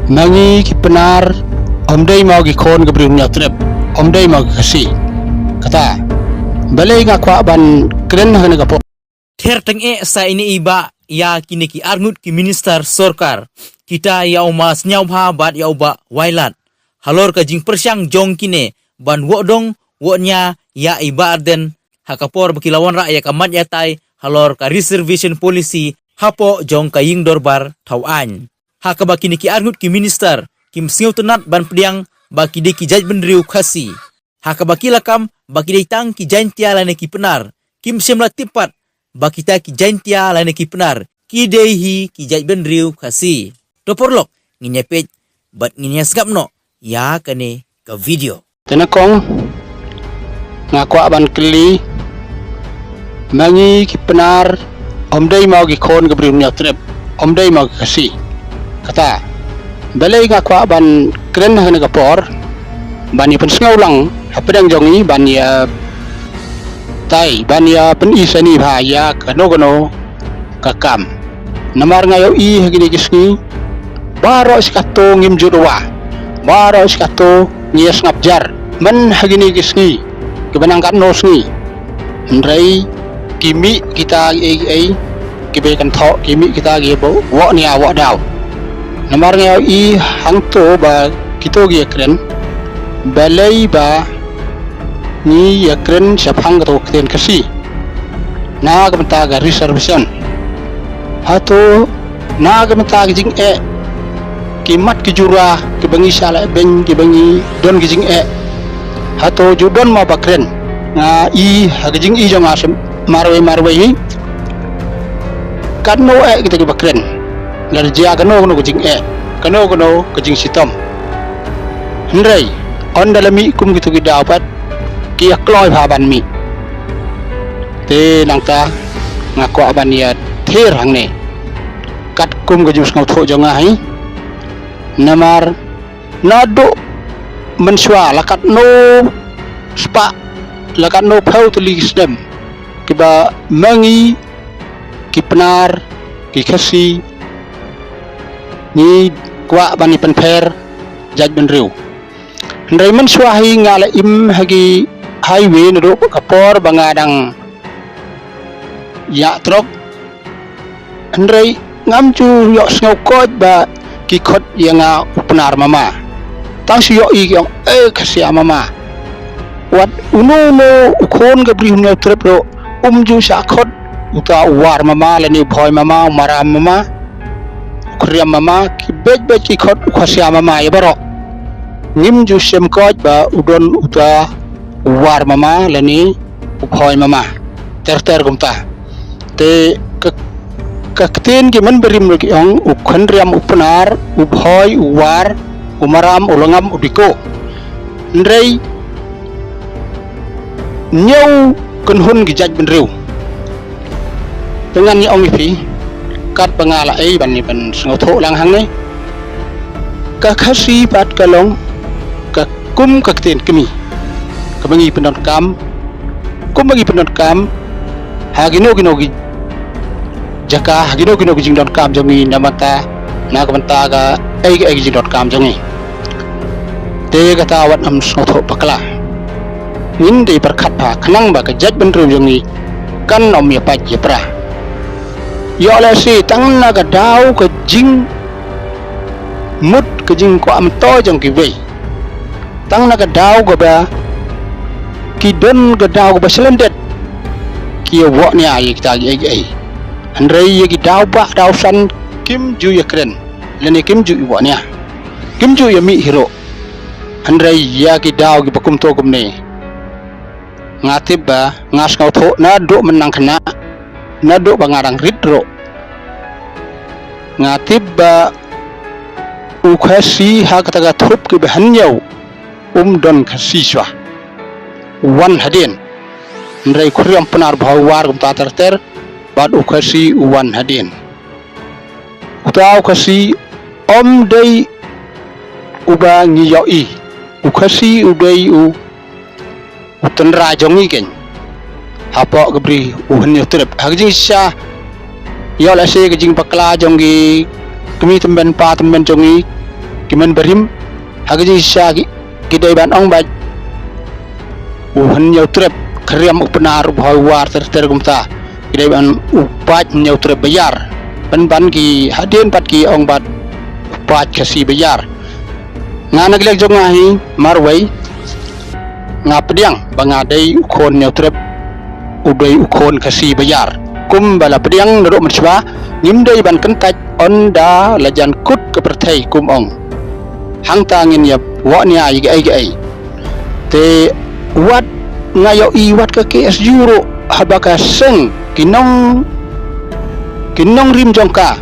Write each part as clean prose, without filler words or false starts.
mangi ki penar omdai mau ki kon ke brimnya trip omdai mau kasi kata balai ngakwa ban keren hana gapo Ther teng sa ini iba ya kini ki arngut ki minister sorkar kita yau mas nyau ha bat yau ba wailat halor ka jing persyang jong kine ban wodong wodnya ya iba arden hakapor bakilawan rakyat kamat ya tai halor ka reservation policy hapo jong ka ying dorbar tauan hakaba kini ki arngut ki minister kim singaw tenat ban pediang baki de ki jaj benriu khasi hakaba kilakam baki de tang ki jaintia lane ki penar kim semla tipat baki ta ki jaintia lane ki penar ki dehi ki jaj benriu khasi toporlok nginyepet bat nginya skapno ya kane ke video tenakong ngakwa ban keli mangi ki penar omdai mau ki kon ke brimnya trip omdai mau kasi kata balai ngakwa ban keren hana gapor ban ya pensengau lang hapedang jongi ban ya tai ban ya pen isani bahaya kano kakam namar ngayo i hagini kisni baro iskato ngim judwa baro iskato ngias ngapjar men hagini kisni kebenangkan nosni ndrai kimi kita ai kibekan tho kimi kita ge bo wo nia wo daw namar ngayo i hangto ba kito ge kren balai ba ni ya kren syafang to kren kasi na gamta ga reservation hato na gamta ga jing kimat ki jura ki bangi sala ben ki bangi don ki jing hato judon ma bakren na i haging i jong asem marwe hi kano kita ki bakren lar jia kano ki jing kano ki jing sitom ndrai on dalami kum gitu ki dapat ki akloi phaban mi te langta ngako ban ya ther hangne kat kum ga jus ngau tho jonga hai namar nado menswa lakat no spa lakat no phau tuli sdem kiba mangi ki penar ki khasi ni kwa bani penper jaj benriu ndai menswa hi ngala im hagi highway no kapor bangadang ya truk ndai ngamchu yo snau kot ba ki khot yanga upnar mama tang si yo i yong khasi mama wat uno no khon ga bri no trip ro ju sa khot uta war mama lani bhoy mama maram mama khriam mama ki bej ki khot khasi mama yebaro ngim ju sem kot ba udon uta war mama lani bhoy mama ter gumta te kakten ki man berim ki ong ukhandriam upnar ubhoy uwar umaram ulangam udiko ndrei nyau kenhun ki jaj benriu dengan ni ong ipi kat pangala ai ban ni ban sngotho lang hang ni ka khasi pat kalong ka kum kakten kimi kabangi penot kam kum bagi penot kam hagino gi jaka hagino gi jing dot kam jongi namata na kamanta ga ai jing dot kam jongi te kata wat am sotho pakla nin de perkhat pa khnang ba ka jaj benru jongi kan om ya pat ye pra yo la si tang na ga dau ka jing mut ka jing ko am to jong ki ve tang na ga dau ga ba ki don ga dau ga ba selendet ki wo ni ai kita ai andrei ye ki dau ba dau san kim ju ye kren leni kim ju wo ni kim ju ye mi hero andrei ya ki dau ki bakum to kum ne ngatib ba ngas ngau tho na do menang kena na do bangarang ridro ngatib ba u khasi ha kata ga thup ki bahanyau don khasi swa wan hadin ndrai khuriam penar bhawar gumta ter bad u khasi wan hadin utau khasi om dei uba ngiyoi u khasi udai u utenra jongi ken hapo gebri uhnya trip hagjing sha yo la se gejing pakla jongi kemi temben pa temben jongi kiman berim hagi syagi kidai ban ong ba uhan nyau trep kriam upenar ubhoi war tergumta kidai ban upat nyau trep bayar ban ki hadin pat ki ong bat upat kasi bayar nga naglek jong ngahi marway nga pediang bangadai ukon nyau trep udai ukon kasi bayar kum bala pediang neruk merswa ngimdai ban kentaj onda lajan kut ke pertai kum ong hang tangin ya wa ni ai ai te wat ngayo i wat ke KSU ro habaka seng kinong rim jongka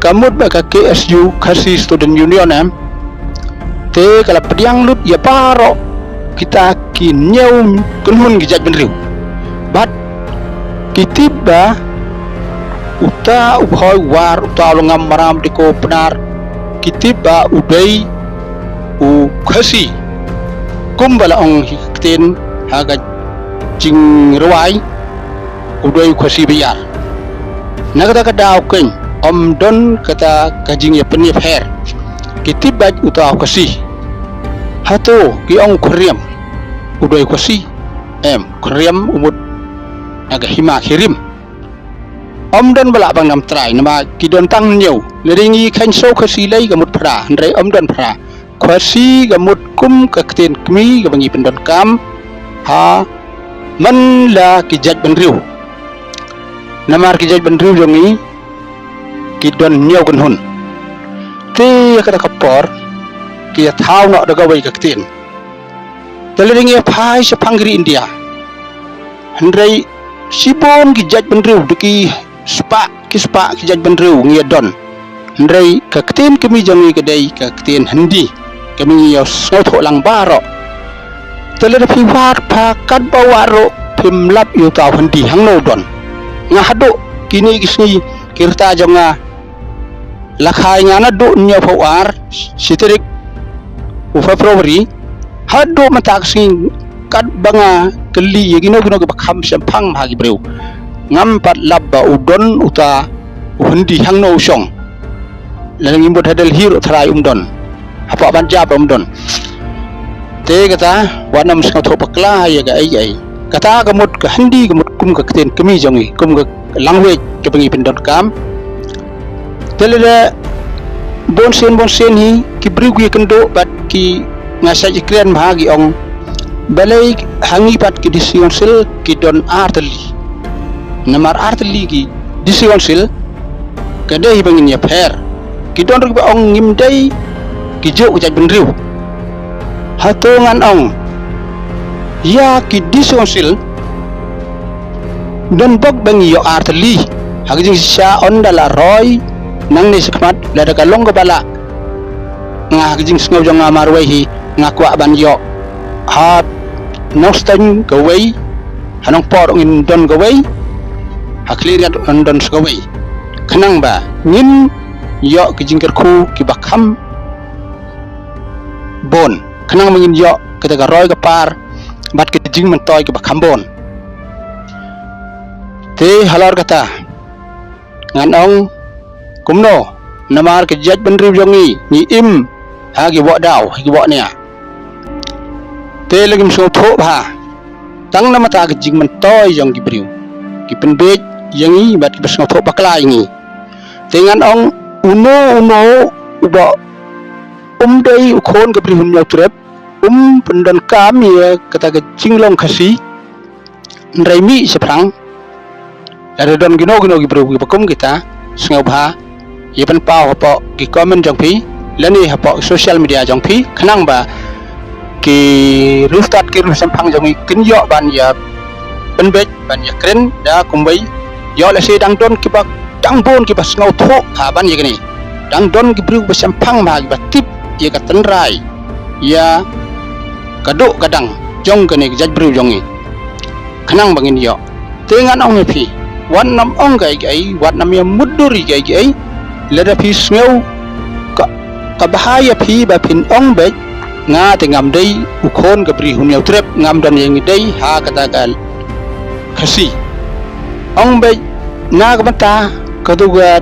kamut ba ke KSU kasi student union te kala pediang lut ya paro kita kinyau kunhun gijat benriu bat kitiba uta ubhoi war uta longam maram diko benar kitiba udai u khasi kumbala ong hiktin haga jing ruai udai khasi bayar nagata kada ken om don kata kajing ya penif her kitiba uta khasi hato ki ong kriam udai khasi kriam umut aga hima kirim om don bala bang nam trai nama kidon tang nyau leringi khan so khasi lai gamut phra ndrai om don phra khasi gamut kum kakten kmi gabangi pendon kam ha man la kijat benriu namar kijat benriu jongi kidon nyau kan hun te kata kapor kia thau no daga wai kakten leringi phai se phangri India ndrai sibon kijat benriu deki spa kijat benriu ngia don ndrai kakten kami jangi kedai kakten handi kami yo snotho lang baro telera piwar pakat bawaro pimlap yo tau handi hangno don ngahado kini gisni kirta jonga lakhai ngana do nya fawar siterik u Februari hado matak sing kat banga keli yagino gino ke bakham sempang hagi breu ngampat labba udon uta undi hangno usong lalang imbot hadal hiro tharai don apa banja don te kata wanam sing tho pakla ya ga ai kata gamut ka handi gamut kum ka keten kemi jongi kum ka language ke pengi pendon kam telele bon sen hi ki brigu kendo bat ki ngasa jikren bahagi ong balai hangi pat ki decision sel ki don arteli namar arteli ki decision sel kadai bangin ya fair ki don rug ba ong ngimdai ki jo ujat benriu hatongan ong ya ki decision sel don bok bangi yo arteli haging sya ondala roy nang ni sekmat la daga long bala nga haging sngaw jong amarwai hi ngakwa ban yo ha nostan gawai hanong por ngin don gawai hakliriat don gawai kenang ba ngin yo kijingker khu ki bakham bon kenang mengin yo kata roy ke par bat ke jing mentoy ke bakham bon te halor kata ngan ong kumno namar ke jaj benriu jongi ni im hagi wo daw hagi wo nia te lagi so tho ba tang nama ta ke jing mentoy jong ki briu ki penbej yangi bat ke besno tho bakla ingi dengan ong uno uba dei ukhon ke briu nyau trep pendon kam ya kata ke jinglong khasi ndrai mi seprang ada don gino ki briu ki bakum kita sngau ba yepan pau hapo ki comment jong pi lani hapo social media jong pi khanang ba ki rustad ki rusampang jong kin yo ban ya penbej ban ya kren da kumbai yo la se dang don ki bak dang bon ki bas ngau tho ha ban ye gani dang don ki briu basampang ba ki batip ye ka tenrai ya kaduk kadang jong kene jaj briu jongi khanang bangin yo tengan ong pi wan nam ong gai wan nam ya muduri gai lada pi sneu ka bahaya pi ba pin ong be nga te ngam dei ukhon ka bri hunyau trep ngam dan yang dei ha kata gal khasi ong be na ka bata ka duga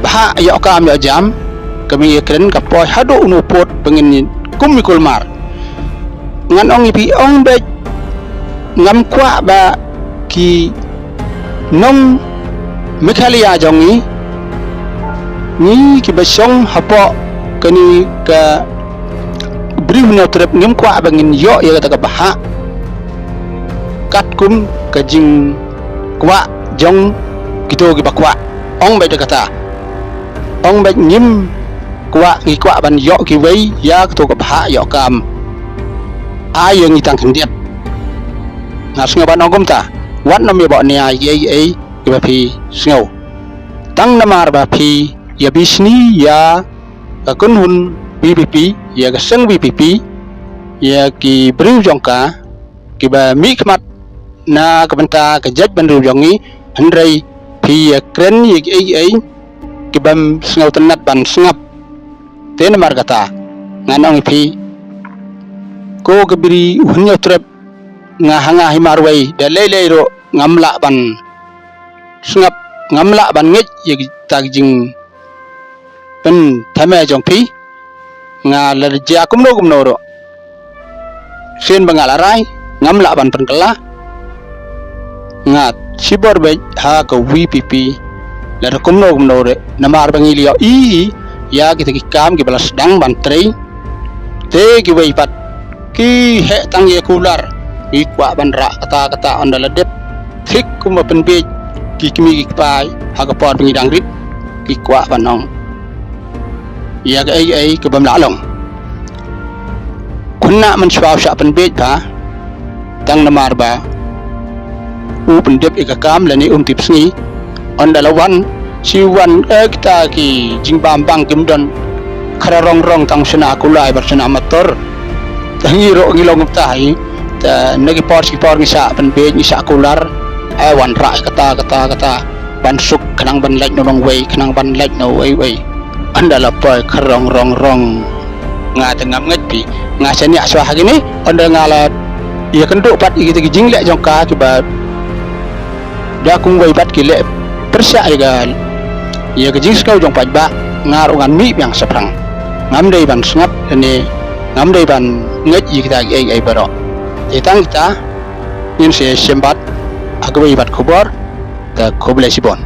bah ya kam ya jam kami keren kapoi hado unupot pengin kumikul mar ngan ong ipi ong be ngam kwa ba ki nong mekhalia jongi ni ki basong hapo kani ka briwna trep ngam kwa bangin yo ya kata baha kat kum kajing kwa jong kito ki bakwa ong be kata ong be ngim kwa ki kwa ban yo ki wei ya kito ka baha yo kam ai yang itang hendiat ngas ngaban ongom ta wat nam ya ba ni ai ki ba phi sngau tang namar ba phi ya bisni ya ka kun hun BPP ya ka sang BPP ya ki briu jongka ki ba mi khmat na ka banta ka jaj ban riu jongi handrai phi ya kren ya ki bam sngau tanat ban sngap te namar kata ngan ong phi ko ka biri hunyo trep nga hanga himarwei da lelei ro ngamla ban sngap ngamla ban ngej ya tagjing pen thame jong phi nga lerja kumno ro sen bangala rai ngamla ban penkela nga sibor be ha ka VPP ler kumno re namar bangilio ya kita ki kam ki balas dang ban trei te ki wei pat ki he tang ye kular ki kwa ban ra kata ondala dep thik kuma pen be ki kimi ki pai ha ka por bingi dang rit ki kwa ban ong ya ka ke bam la long kunna man shwa sha pen be ba tang namar ba u pen dep ka kam la ni tip sngi ondala wan si wan kita ki jingbam bang kim don khararong tang sena kulai bersena motor ngiro ngilong tai ta nagi por ngi sa pen be ngi sa kular wan ra kata ban suk kanang ban lek no long wei kanang ban lek no wei andala poy kharong rong nga tengam ngepi nga seni aswa hagini onda ngala ya kenduk pat iki jing lek jongka ki ba da kung wei pat ki lek persya ga ya ke jing skau jong pat ba ngarungan mi yang seprang ngamdei ban sngap ni ngamdei ban ngej kita ai baro etang kita nin se sembat agwei bat khobor ta khoble sibon